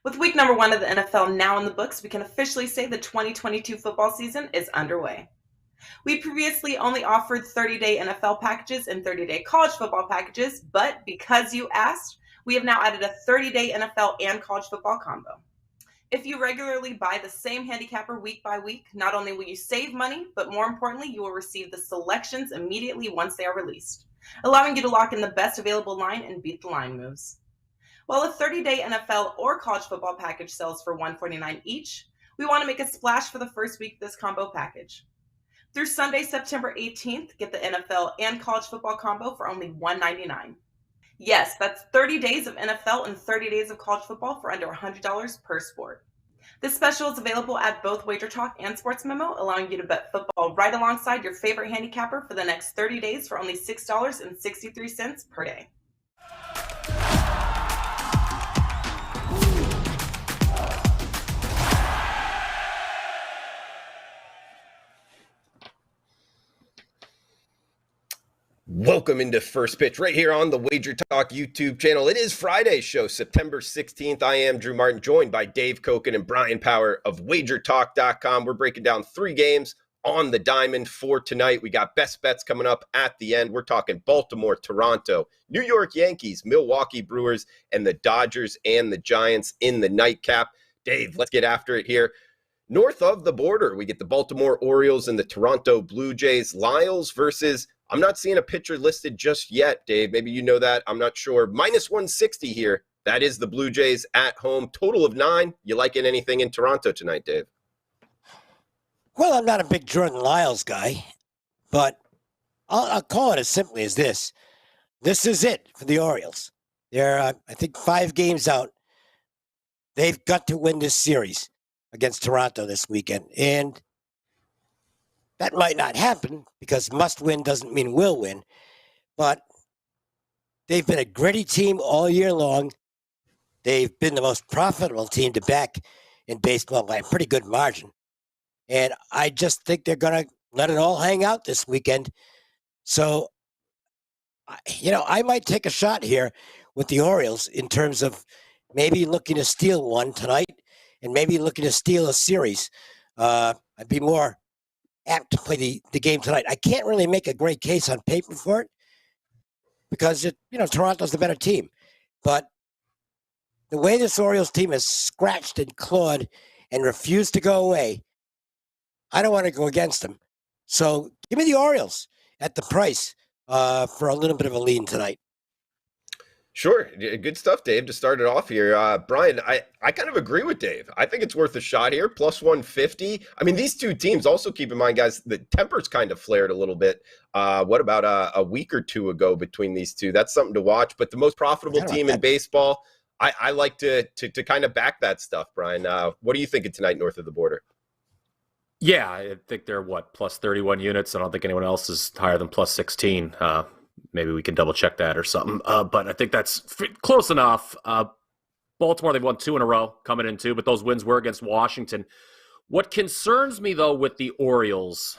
With week number 1 of the NFL now in the books, we can officially say the 2022 football season is underway. We previously only offered 30-day NFL packages and 30-day college football packages, but because you asked, we have now added a 30-day NFL and college football combo. If you regularly buy the same handicapper week by week, not only will you save money, but more importantly, you will receive the selections immediately once they are released, allowing you to lock in the best available line and beat the line moves. While a 30-day NFL or college football package sells for $149 each, we want to make a splash for the first week of this combo package. Through Sunday, September 18th, get the NFL and college football combo for only $199. Yes, that's 30 days of NFL and 30 days of college football for under $100 per sport. This special is available at both WagerTalk and Sports Memo, allowing you to bet football right alongside your favorite handicapper for the next 30 days for only $6.63 per day. Welcome into First Pitch right here on the WagerTalk YouTube channel. It is Friday's show, September 16th. I am Drew Martin, joined by Dave Koken and Brian Power of WagerTalk.com. We're breaking down 3 games on the diamond for tonight. We got best bets coming up at the end. We're talking Baltimore, Toronto, New York Yankees, Milwaukee Brewers, and the Dodgers and the Giants in the nightcap. Dave, let's get after it here. North of the border, we get the Baltimore Orioles and the Toronto Blue Jays. Lyles versus, I'm not seeing a pitcher listed just yet, Dave. Maybe you know that. I'm not sure. Minus 160 here. That is the Blue Jays at home. Total of 9. You liking anything in Toronto tonight, Dave? Well, I'm not a big Jordan Lyles guy, but I'll call it as simply as this. This is it for the Orioles. They're, I think, 5 games out. They've got to win this series against Toronto this weekend. And that might not happen because must win doesn't mean will win. But they've been a gritty team all year long. They've been the most profitable team to back in baseball by a pretty good margin. And I just think they're going to let it all hang out this weekend. So, I might take a shot here with the Orioles in terms of maybe looking to steal one tonight and maybe looking to steal a series. I'd be more apt to play the game tonight. I can't really make a great case on paper for it because, Toronto's the better team. But the way this Orioles team has scratched and clawed and refused to go away, I don't want to go against them. So give me the Orioles at the price for a little bit of a lean tonight. Sure. Good stuff, Dave, to start it off here. Brian, I kind of agree with Dave. I think it's worth a shot here, plus 150. I mean, these two teams, also keep in mind, guys, the tempers kind of flared a little bit. What about a week or two ago between these two? That's something to watch. But the most profitable team in baseball, I like to kind of back that stuff, Brian. What are you thinking tonight north of the border? Yeah, I think they're, plus 31 units. I don't think anyone else is higher than plus 16. Maybe we can double check that or something. But I think that's close enough. Baltimore, they've won 2 in a row coming in 2, but those wins were against Washington. What concerns me, though, with the Orioles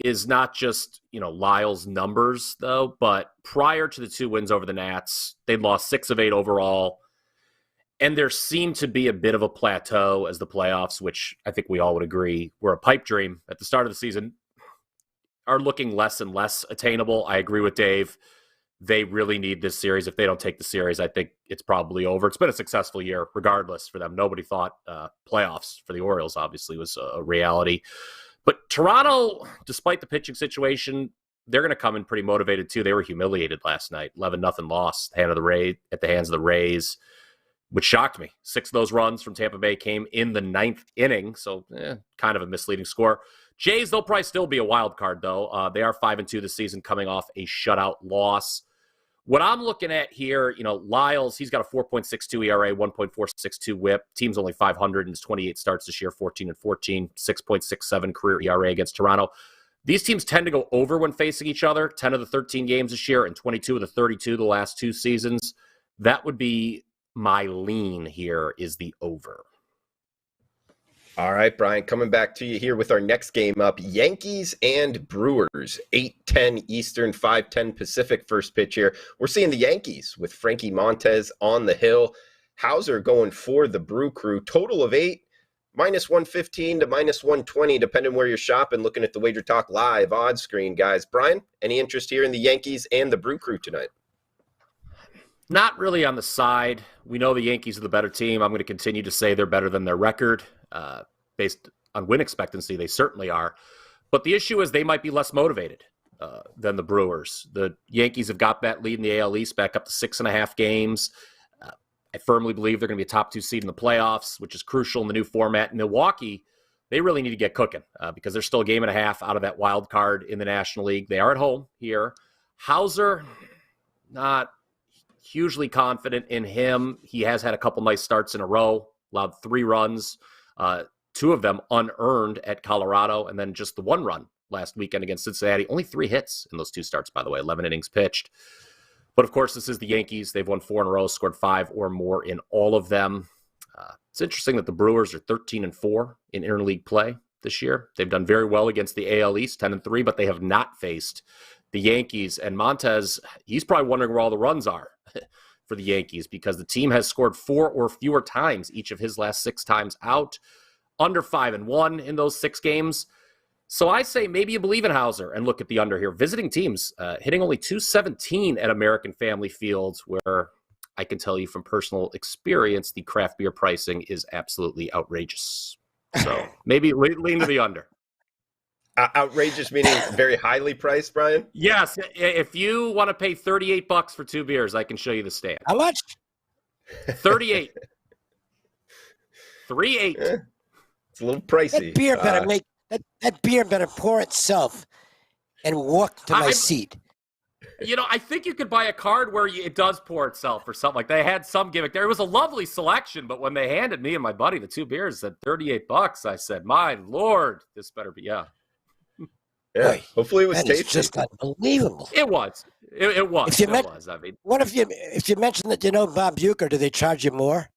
is not just, Lyle's numbers, though, but prior to the 2 wins over the Nats, they'd lost 6 of 8 overall. And there seemed to be a bit of a plateau as the playoffs, which I think we all would agree were a pipe dream at the start of the season, are looking less and less attainable. I agree with Dave. They really need this series. If they don't take the series, I think it's probably over. It's been a successful year, regardless, for them. Nobody thought playoffs for the Orioles, obviously, was a reality. But Toronto, despite the pitching situation, they're going to come in pretty motivated, too. They were humiliated last night. 11-0 loss at the hands of the Rays, which shocked me. 6 of those runs from Tampa Bay came in the 9th inning, so kind of a misleading score. Jays, they'll probably still be a wild card, though. They are 5-2 this season, coming off a shutout loss. What I'm looking at here, Lyles, he's got a 4.62 ERA, 1.462 WHIP. Team's only 500 in his 28 starts this year, 14-14, 6.67 career ERA against Toronto. These teams tend to go over when facing each other, 10 of the 13 games this year and 22 of the 32 the last 2 seasons. That would be my lean here, is the over. All right, Brian, coming back to you here with our next game up. Yankees and Brewers, 8:10 Eastern, 5:10 Pacific first pitch here. We're seeing the Yankees with Frankie Montes on the hill. Hauser going for the Brew Crew. Total of 8, -115 to -120, depending where you're shopping, looking at the Wager Talk Live odds screen, guys. Brian, any interest here in the Yankees and the Brew Crew tonight? Not really on the side. We know the Yankees are the better team. I'm going to continue to say they're better than their record. Based on win expectancy, they certainly are. But the issue is they might be less motivated than the Brewers. The Yankees have got that lead in the AL East back up to 6.5 games. I firmly believe they're going to be a top 2 seed in the playoffs, which is crucial in the new format. Milwaukee, they really need to get cooking because they're still a game and a half out of that wild card in the National League. They are at home here. Hauser, not hugely confident in him. He has had a couple nice starts in a row, allowed 3 runs, 2 of them unearned at Colorado, and then just the 1 run last weekend against Cincinnati. Only 3 hits in those 2 starts, by the way, 11 innings pitched. But, of course, this is the Yankees. They've won 4 in a row, scored 5 or more in all of them. It's interesting that the Brewers are 13-4 in interleague play this year. They've done very well against the AL East, 10-3, but they have not faced the Yankees. And Montez, he's probably wondering where all the runs are for the Yankees because the team has scored 4 or fewer times each of his last 6 times out, under 5-1 in those 6 games. So I say maybe you believe in Hauser and look at the under here. Visiting teams hitting only .217 at American Family Fields, where I can tell you from personal experience, the craft beer pricing is absolutely outrageous. So maybe lean to the under. Outrageous meaning very highly priced, Brian? Yes. If you want to pay $38 for 2 beers, I can show you the stand. How much? 38. 38. It's a little pricey. That beer better that beer better pour itself and walk to my seat. I think you could buy a card where it does pour itself or something like that. They had some gimmick there. It was a lovely selection, but when they handed me and my buddy the 2 beers at $38, I said, my Lord, this better be, Yeah, hopefully it was tasty. It's just unbelievable. It was. It was. I mean, what if you mentioned that you know Bob Bucher? Do they charge you more?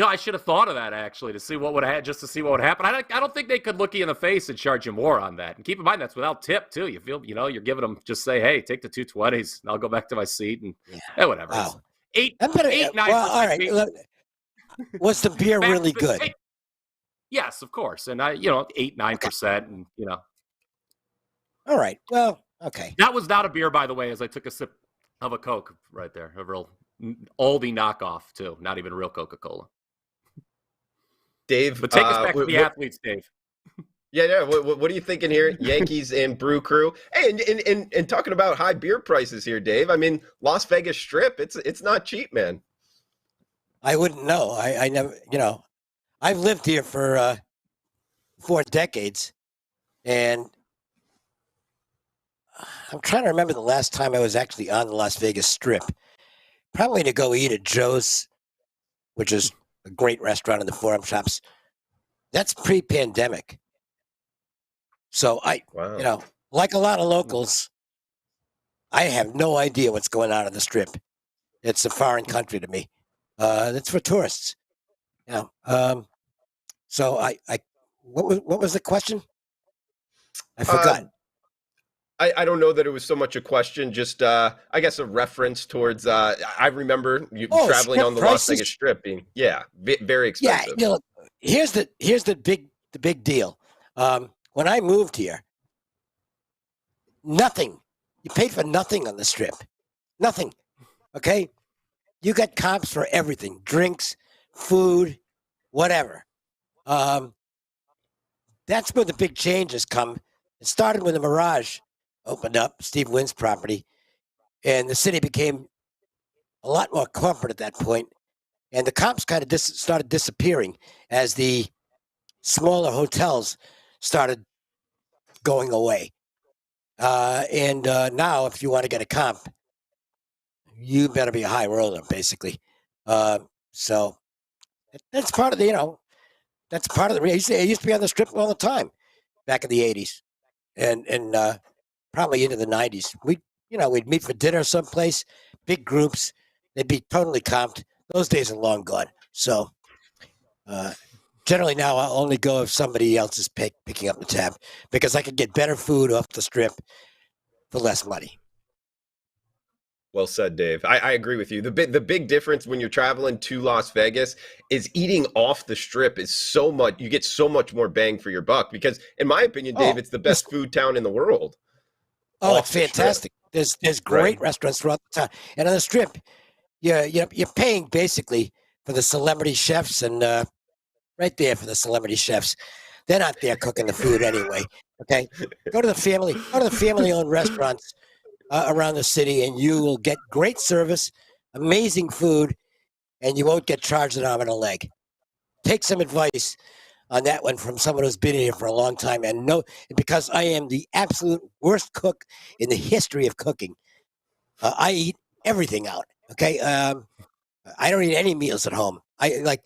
I should have thought of that actually to see what would happen. I don't think they could look you in the face and charge you more on that. And keep in mind that's without tip too. You feel you're giving them just say, hey, take the 220s, and I'll go back to my seat and whatever. Wow. 8, 9%. Well, all right. Look, was the beer really good? Yes, of course. And 8-9%, and All right. Well, okay. That was not a beer, by the way, as I took a sip of a Coke right there, a real Aldi knockoff too, not even real Coca-Cola. Dave, but take us back to the athletes, Dave. Yeah. What are you thinking here? Yankees and Brew Crew. Hey, and talking about high beer prices here, Dave. I mean, Las Vegas Strip, it's not cheap, man. I wouldn't know. I never, I've lived here for 4 decades, and I'm trying to remember the last time I was actually on the Las Vegas Strip. Probably to go eat at Joe's, which is a great restaurant in the Forum Shops. That's pre-pandemic. So like a lot of locals, I have no idea what's going on the Strip. It's a foreign country to me. It's for tourists. So what was the question? I forgot. I don't know that it was so much a question, just I guess a reference towards. I remember you traveling on the Las Vegas Strip being very expensive. Yeah, here's the big deal. When I moved here, nothing. You paid for nothing on the Strip, nothing. Okay, you got comps for everything: drinks, food, whatever. That's where the big changes come. It started when the Mirage opened up, Steve Wynn's property, and the city became a lot more corporate at that point, and the comps kind of started disappearing as the smaller hotels started going away. And now, if you want to get a comp, you better be a high roller, basically. So that's part of the, that's part of the reason. I used to be on the Strip all the time back in the 80s, and probably into the 90s. We'd meet for dinner someplace, big groups. They'd be totally comped. Those days are long gone. So generally now I'll only go if somebody else is picking up the tab because I could get better food off the Strip for less money. Well said, Dave. I agree with you. The big difference when you're traveling to Las Vegas is eating off the strip is so much. You get so much more bang for your buck because, in my opinion, Dave, Oh, it's the best food town in the world. oh, Off it's the strip. fantastic. There's Right. great restaurants throughout the town, and on the strip, you're paying basically for the celebrity chefs, and right there for the celebrity chefs. They're not there cooking the food anyway. Okay, go to the family-owned restaurants around the city, and you will get great service, amazing food, and you won't get charged an arm and a leg. Take some advice on that one from someone who's been here for a long time, and no, because I am the absolute worst cook in the history of cooking. I eat everything out. Okay, I don't eat any meals at home. I like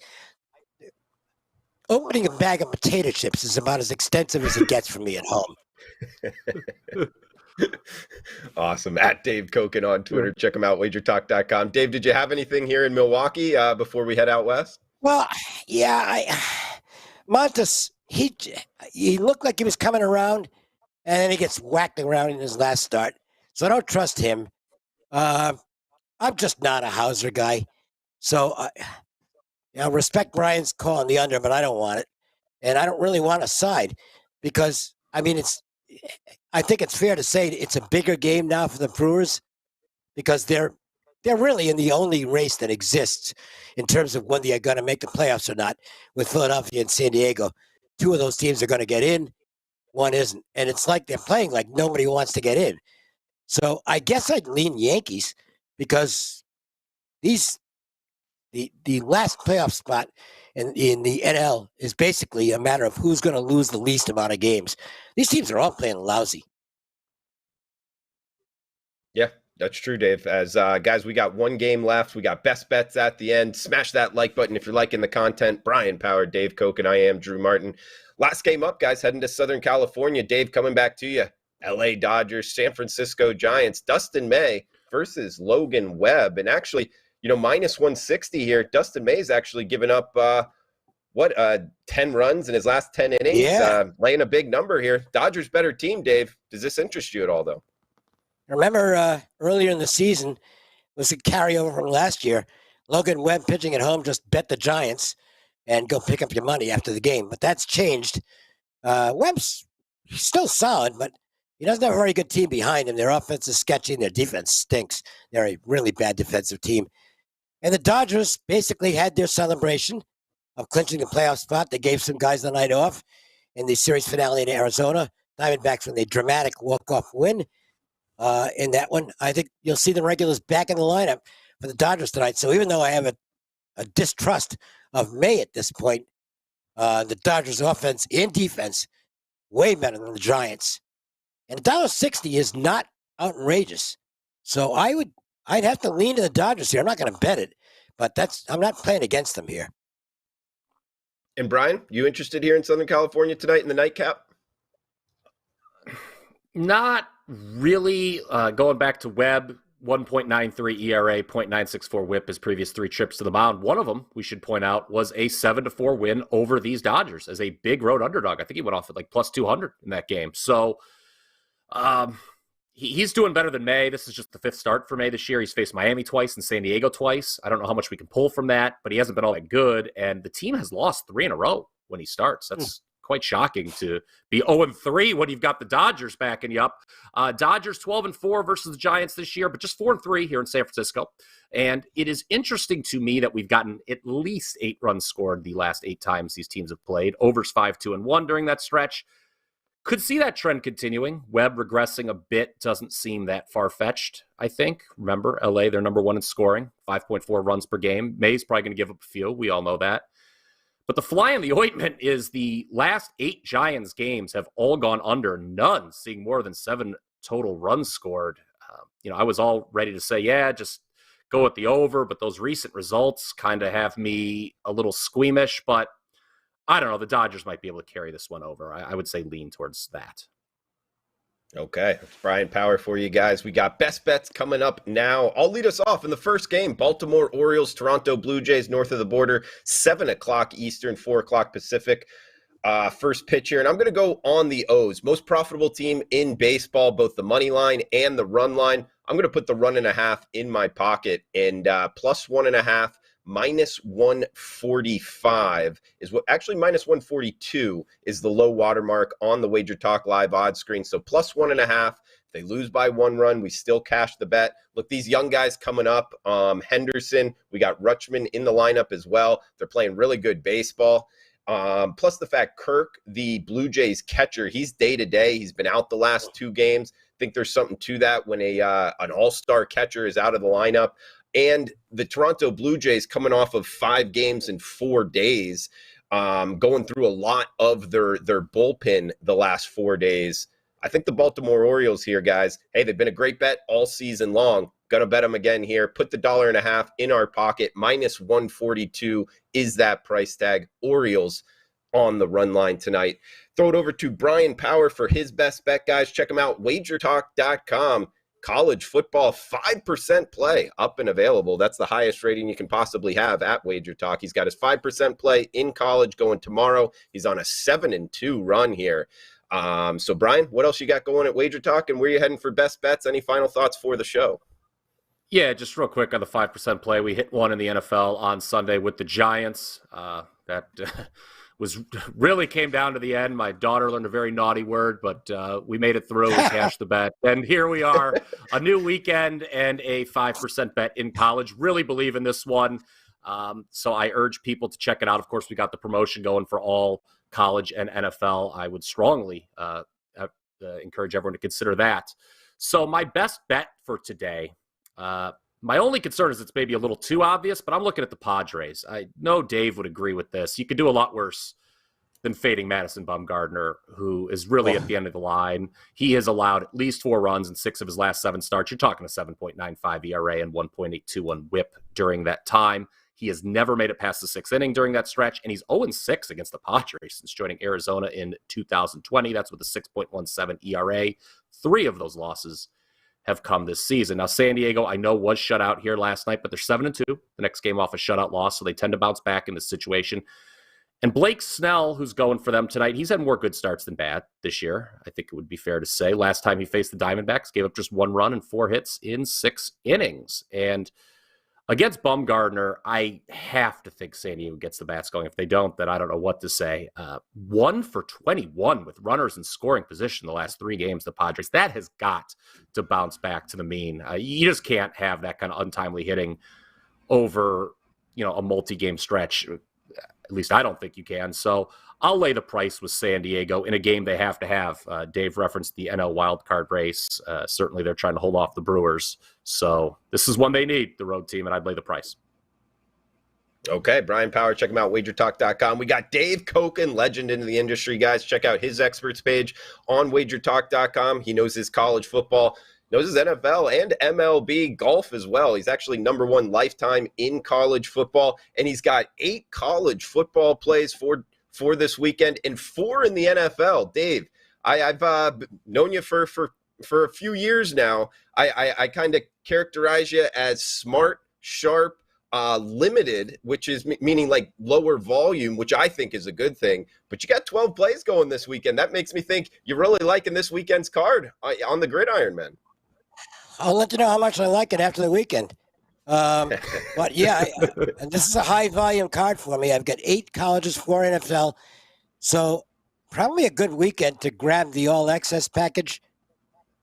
opening a bag of potato chips is about as extensive as it gets for me at home. Awesome. At Dave Koken on Twitter. Check him out, WagerTalk.com. Dave, did you have anything here in Milwaukee before we head out west? Well, yeah, Montes, he looked like he was coming around, and then he gets whacked around in his last start. So I don't trust him. I'm just not a Hauser guy. So respect Brian's call on the under, but I don't want it. And I don't really want a side because, I mean, I think it's fair to say it's a bigger game now for the Brewers because they're really in the only race that exists in terms of when they are going to make the playoffs or not with Philadelphia and San Diego. Two of those teams are going to get in, one isn't. And it's like they're playing like nobody wants to get in. So I guess I'd lean Yankees because the last playoff spot in the NL is basically a matter of who's going to lose the least amount of games. These teams are all playing lousy. Yeah, that's true, Dave. As guys, we got one game left. We got best bets at the end. Smash that like button if you're liking the content. Brian Power, Dave Koken, I am Drew Martin. Last game up, guys, heading to Southern California. Dave, coming back to you. LA Dodgers, San Francisco Giants, Dustin May versus Logan Webb. And actually, minus 160 here. Dustin May's actually given up 10 runs in his last 10 innings. Yeah. Laying a big number here. Dodgers better team, Dave. Does this interest you at all, though? Remember earlier in the season was a carryover from last year. Logan Webb pitching at home just bet the Giants and go pick up your money after the game. But that's changed. Webb's still solid, but he doesn't have a very good team behind him. Their offense is sketchy and their defense stinks. They're a really bad defensive team. And the Dodgers basically had their celebration of clinching the playoff spot. They gave some guys the night off in the series finale in Arizona. Diamondbacks from a dramatic walk-off win in that one. I think you'll see the regulars back in the lineup for the Dodgers tonight. So even though I have a distrust of May at this point, the Dodgers offense and defense way better than the Giants. And $1.60 is not outrageous. So I'd have to lean to the Dodgers here. I'm not going to bet it, but I'm not playing against them here. And Brian, you interested here in Southern California tonight in the nightcap? Not really. Going back to Webb, 1.93 ERA, 0.964 WHIP his previous 3 trips to the mound. One of them, we should point out, was a 7-4 win over these Dodgers as a big road underdog. I think he went off at like plus 200 in that game. So he's doing better than May. This is just the 5th start for May this year. He's faced Miami twice and San Diego twice. I don't know how much we can pull from that, but he hasn't been all that good. And the team has lost 3 in a row when he starts. That's quite shocking to be 0-3 when you've got the Dodgers backing you up. Dodgers 12-4 versus the Giants this year, but just 4-3 here in San Francisco. And it is interesting to me that we've gotten at least 8 runs scored the last 8 times these teams have played. Overs 5-2-1 during that stretch. Could see that trend continuing. Webb regressing a bit doesn't seem that far-fetched, I think. Remember, LA, they're number 1 in scoring, 5.4 runs per game. May's probably going to give up a few. We all know that. But the fly in the ointment is the last 8 Giants games have all gone under, none seeing more than 7 total runs scored. I was all ready to say, yeah, just go with the over, but those recent results kind of have me a little squeamish, but I don't know. The Dodgers might be able to carry this one over. I would say lean towards that. Okay, that's Brian Power for you guys. We got best bets coming up now. I'll lead us off in the first game. Baltimore Orioles, Toronto Blue Jays, north of the border, 7 o'clock Eastern, 4 o'clock Pacific. First pitch here, and I'm going to go on the O's. Most profitable team in baseball, both the money line and the run line. I'm going to put the 1.5 in my pocket, and plus 1.5, minus 145 is what, actually minus 142 is the low watermark on the Wager Talk live odds screen. So plus 1.5. If they lose by 1 run, we still cash the bet. Look, these young guys coming up, Henderson, we got Rutschman in the lineup as well. They're playing really good baseball. Plus the fact Kirk, the Blue Jays catcher, he's day-to-day. He's been out the last 2 games. I think there's something to that when an all-star catcher is out of the lineup. And the Toronto Blue Jays coming off of 5 games in 4 days, going through a lot of their bullpen the last 4 days. I think the Baltimore Orioles here, guys, hey, they've been a great bet all season long. Gonna bet them again here. Put the $1.50 in our pocket. Minus 142 is that price tag. Orioles on the run line tonight. Throw it over to Brian Power for his best bet, guys. Check him out, WagerTalk.com. College football 5% play up and available. That's the highest rating you can possibly have at WagerTalk. He's got his 5% play in college going tomorrow. He's on a 7-2 run here. So Brian, what else you got going at WagerTalk, and where you heading for best bets? Any final thoughts for the show? Yeah, just real quick on the 5% play. We hit one in the NFL on Sunday with the Giants. That was really came down to the end. My daughter learned a very naughty word, but we made it through and cashed the bet. And here we are, a new weekend and a 5% bet in college. Really believe in this one. So I urge people to check it out. Of course, we got the promotion going for all college and NFL. I would strongly encourage everyone to consider that. So my best bet for today, my only concern is it's maybe a little too obvious, but I'm looking at the Padres. I know Dave would agree with this. You could do a lot worse than fading Madison Bumgarner, who is really at the end of the line. He has allowed at least 4 runs in 6 of his last 7 starts. You're talking a 7.95 ERA and 1.821 WHIP during that time. He has never made it past the 6th inning during that stretch, and he's 0-6 against the Padres since joining Arizona in 2020. That's with a 6.17 ERA. 3 of those losses have come this season. Now, San Diego, I know, was shut out here last night, but they're 7-2. The next game off a shutout loss, so they tend to bounce back in this situation. And Blake Snell, who's going for them tonight, he's had more good starts than bad this year, I think it would be fair to say. Last time he faced the Diamondbacks, gave up just 1 run and 4 hits in 6 innings. And against Bumgarner, I have to think San Diego gets the bats going. If they don't, then I don't know what to say. 1 for 21 with runners in scoring position the last 3 games, the Padres. That has got to bounce back to the mean. You just can't have that kind of untimely hitting over, a multi-game stretch. At least I don't think you can. So I'll lay the price with San Diego in a game they have to have. Dave referenced the NL wildcard race. Certainly they're trying to hold off the Brewers. So this is one they need, the road team, and I'd lay the price. Okay, Brian Power, check him out, WagerTalk.com. We got Dave Koken, legend in the industry, guys. Check out his experts page on WagerTalk.com. He knows his college football, knows his NFL and MLB golf as well. He's actually #1 lifetime in college football, and he's got 8 college football plays for this weekend and 4 in the NFL. Dave, I've known you for a few years now. I kind of characterize you as smart, sharp, limited, which is meaning like lower volume, which I think is a good thing. But you got 12 plays going this weekend. That makes me think you're really liking this weekend's card on the gridiron, man. I'll let you know how much I like it after the weekend. But yeah, and this is a high volume card for me. I've got 8 colleges, 4 NFL. So probably a good weekend to grab the all access package.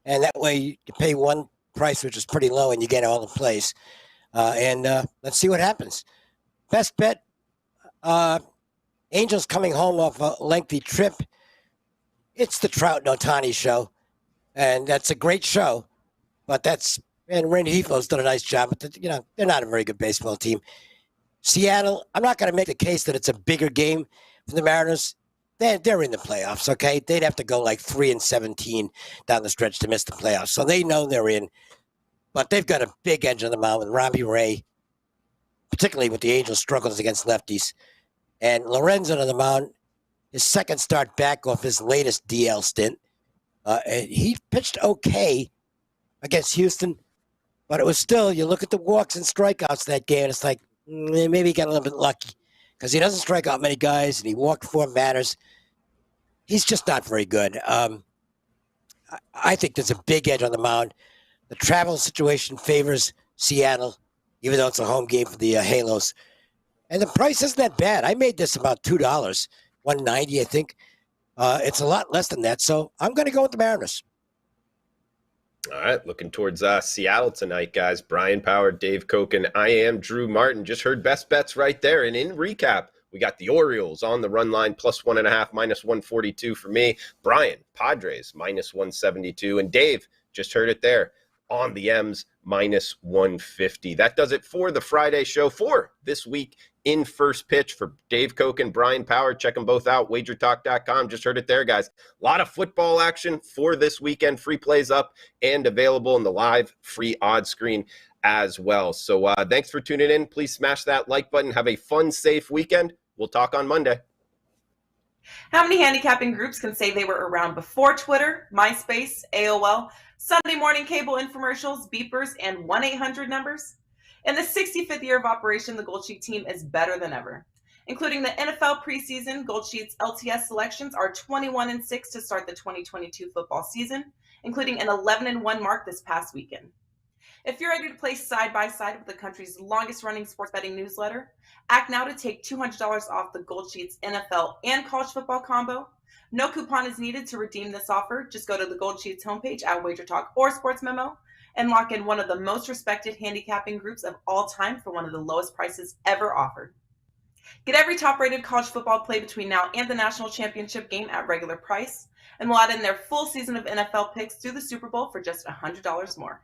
And that way you pay one price, which is pretty low, and you get all the plays. And let's see what happens. Best bet, Angels coming home off a lengthy trip. It's the Trout and Ohtani show. And that's a great show. But and Randy Heathro's done a nice job. But, they're not a very good baseball team. Seattle, I'm not going to make the case that it's a bigger game for the Mariners. They're in the playoffs, okay? They'd have to go like 3-17 down the stretch to miss the playoffs. So they know they're in. But they've got a big edge on the mound with Robbie Ray, particularly with the Angels' struggles against lefties. And Lorenzen on the mound, his second start back off his latest DL stint. And he pitched okay against Houston, but it was still, you look at the walks and strikeouts that game, and it's like, maybe he got a little bit lucky because he doesn't strike out many guys, and he walked 4 batters. He's just not very good. I think there's a big edge on the mound. The travel situation favors Seattle, even though it's a home game for the Halos. And the price isn't that bad. I made this about $2, $1.90, I think. It's a lot less than that, so I'm going to go with the Mariners. All right, looking towards Seattle tonight, guys. Brian Power, Dave Koken. I am Drew Martin. Just heard best bets right there. And in recap, we got the Orioles on the run line, +1.5, -142 for me. Brian, Padres, -172. And Dave, just heard it there, on the M's, -150. That does it for the Friday show for this week in First Pitch. For Dave Koken, Brian Power, check them both out, WagerTalk.com. Just heard it there, guys. A lot of football action for this weekend. Free plays up and available in the live free odds screen as well. So thanks for tuning in. Please smash that like button. Have a fun, safe weekend. We'll talk on Monday. How many handicapping groups can say they were around before Twitter, MySpace, AOL, Sunday morning cable infomercials, beepers, and 1-800 numbers? In the 65th year of operation, the Gold Sheet team is better than ever. Including the NFL preseason, Gold Sheet's LTS selections are 21-6 to start the 2022 football season, including an 11-1 mark this past weekend. If you're ready to play side by side with the country's longest running sports betting newsletter, act now to take $200 off the Gold Sheets NFL and college football combo. No coupon is needed to redeem this offer. Just go to the Gold Sheets homepage at WagerTalk or Sports Memo and lock in one of the most respected handicapping groups of all time for one of the lowest prices ever offered. Get every top-rated college football play between now and the national championship game at regular price, and we'll add in their full season of NFL picks through the Super Bowl for just $100 more.